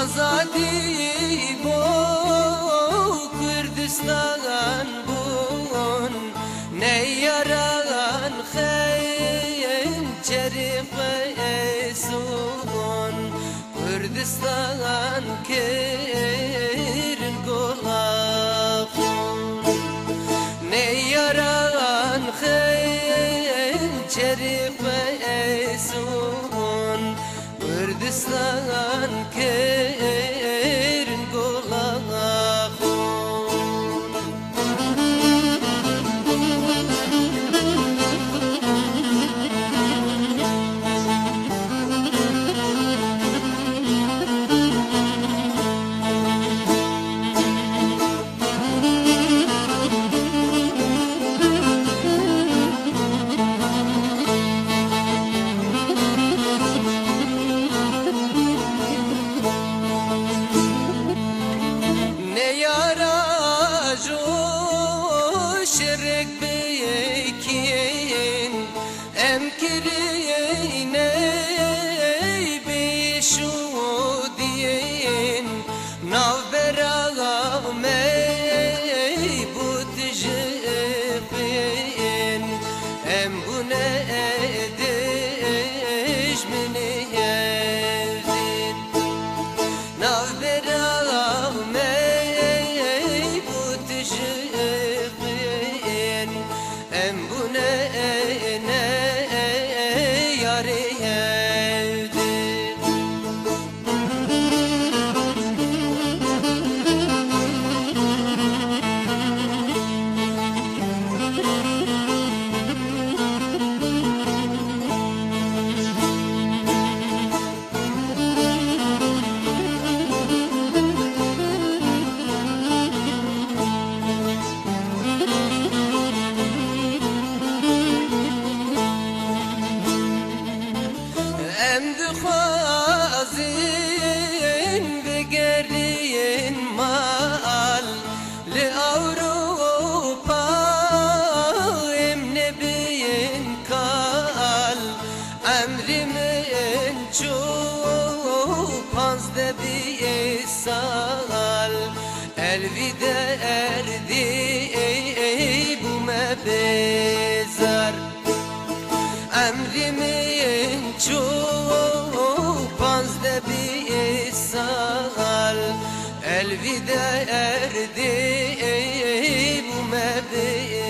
Azadi bu Kürdistan bun ne yaran hançeri fesun Kürdistan kerin golakun ne yaran hançeri fesun Kürdistan kerin golakun şirk beykin em kirine bişu diyen navbera mey butjin em bune ediş mini yerdin navbera em bu ne yâre evdi خازن بگرین مال لأوروپا ام نبین کال امری من چو 15 سال الویده اردی بو مبزار امری من چو 15 سال الویده اردی بو مبزار